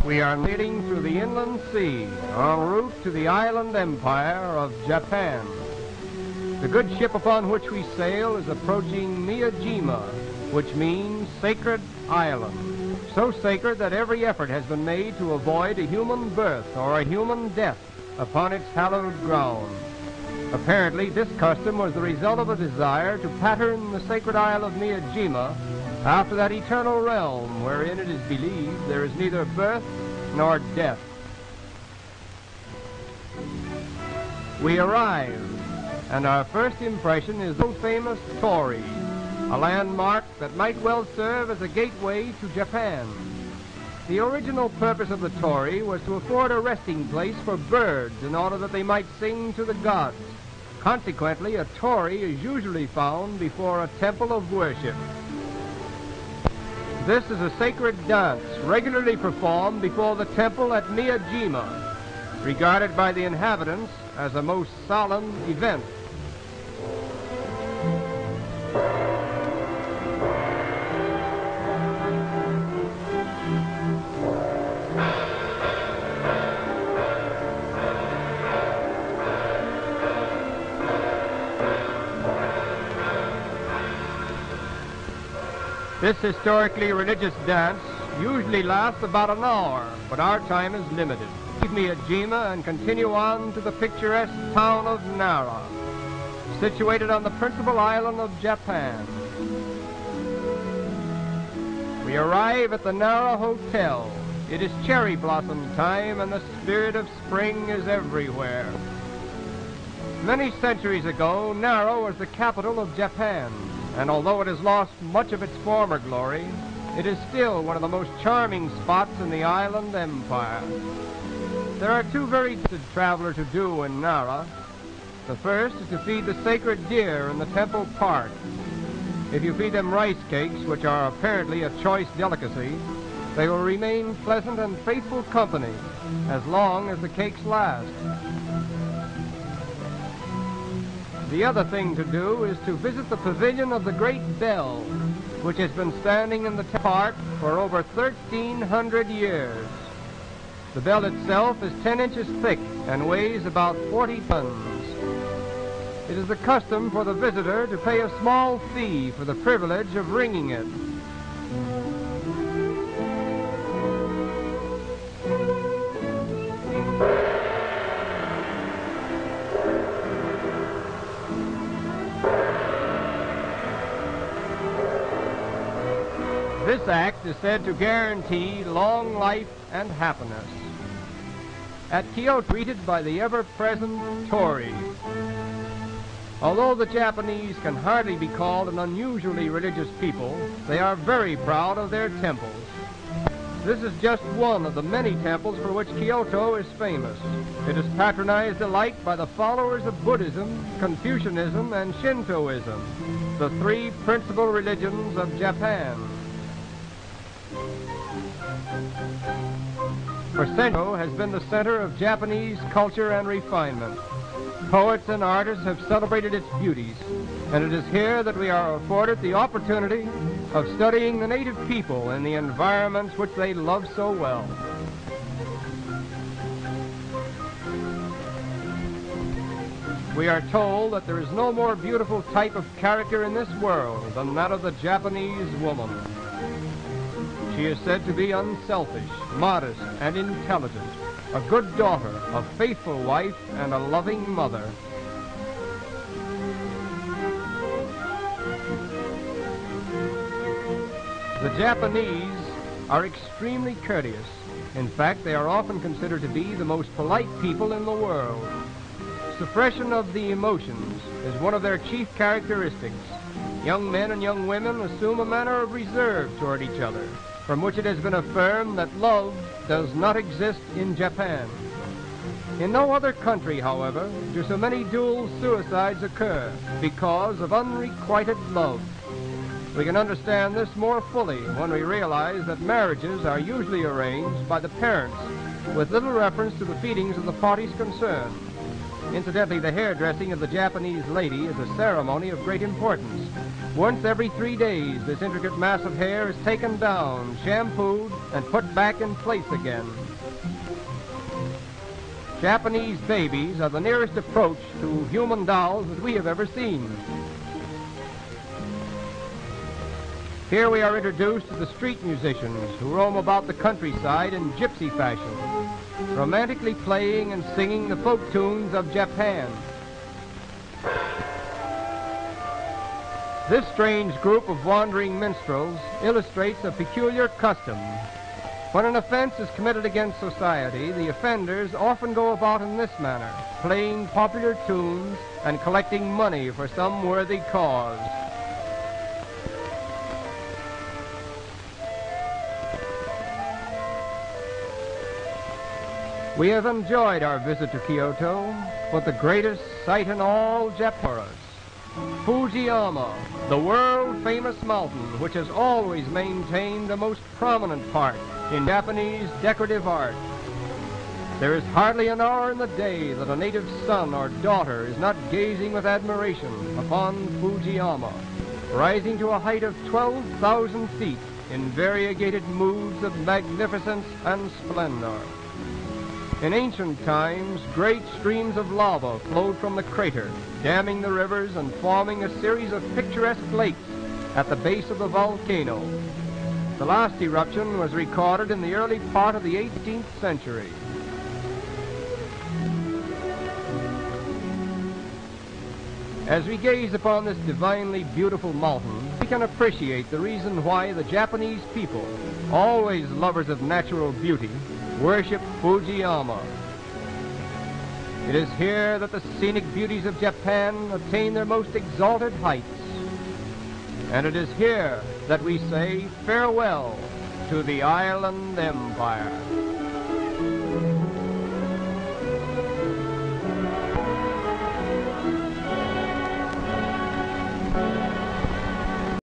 We are leading through the inland sea en route to the island empire of Japan. The good ship upon which we sail is approaching Miyajima, which means sacred island. So sacred that every effort has been made to avoid a human birth or a human death upon its hallowed ground. Apparently, this custom was the result of a desire to pattern the sacred isle of Miyajima after that eternal realm wherein it is believed there is neither birth nor death. We arrive, and our first impression is the famous Torii, a landmark that might well serve as a gateway to Japan. The original purpose of the Torii was to afford a resting place for birds in order that they might sing to the gods. Consequently, a Torii is usually found before a temple of worship. This is a sacred dance regularly performed before the temple at Miyajima, regarded by the inhabitants as a most solemn event. This historically religious dance usually lasts about an hour, but our time is limited. Leave Miyajima and continue on to the picturesque town of Nara, situated on the principal island of Japan. We arrive at the Nara Hotel. It is cherry blossom time and the spirit of spring is everywhere. Many centuries ago, Nara was the capital of Japan, and although it has lost much of its former glory, it is still one of the most charming spots in the island empire. There are two very good travelers to do in Nara. The first is to feed the sacred deer in the temple park. If you feed them rice cakes, which are apparently a choice delicacy, they will remain pleasant and faithful company as long as the cakes last. The other thing to do is to visit the pavilion of the Great Bell, which has been standing in the park for over 1,300 years. The bell itself is 10 inches thick and weighs about 40 tons. It is the custom for the visitor to pay a small fee for the privilege of ringing it. This act is said to guarantee long life and happiness. At Kyoto, greeted by the ever-present Torii. Although the Japanese can hardly be called an unusually religious people, they are very proud of their temples. This is just one of the many temples for which Kyoto is famous. It is patronized alike by the followers of Buddhism, Confucianism, and Shintoism, the three principal religions of Japan. For centuries, has been the center of Japanese culture and refinement. Poets and artists have celebrated its beauties, and it is here that we are afforded the opportunity of studying the native people and the environments which they love so well. We are told that there is no more beautiful type of character in this world than that of the Japanese woman. She is said to be unselfish, modest, and intelligent, a good daughter, a faithful wife, and a loving mother. The Japanese are extremely courteous. In fact, they are often considered to be the most polite people in the world. Suppression of the emotions is one of their chief characteristics. Young men and young women assume a manner of reserve toward each other, from which it has been affirmed that love does not exist in Japan. In no other country, however, do so many dual suicides occur because of unrequited love. We can understand this more fully when we realize that marriages are usually arranged by the parents with little reference to the feelings of the parties concerned. Incidentally, the hairdressing of the Japanese lady is a ceremony of great importance. Once every 3 days, this intricate mass of hair is taken down, shampooed, and put back in place again. Japanese babies are the nearest approach to human dolls that we have ever seen. Here we are introduced to the street musicians who roam about the countryside in gypsy fashion, romantically playing and singing the folk tunes of Japan. This strange group of wandering minstrels illustrates a peculiar custom. When an offense is committed against society, the offenders often go about in this manner, playing popular tunes and collecting money for some worthy cause. We have enjoyed our visit to Kyoto, but the greatest sight in all Japan, Fujiyama, the world-famous mountain which has always maintained the most prominent part in Japanese decorative art. There is hardly an hour in the day that a native son or daughter is not gazing with admiration upon Fujiyama, rising to a height of 12,000 feet in variegated moods of magnificence and splendor. In ancient times, great streams of lava flowed from the crater, damming the rivers and forming a series of picturesque lakes at the base of the volcano. The last eruption was recorded in the early part of the 18th century. As we gaze upon this divinely beautiful mountain, we can appreciate the reason why the Japanese people, always lovers of natural beauty, worship Fujiyama. It is here that the scenic beauties of Japan attain their most exalted heights. And it is here that we say farewell to the Island Empire.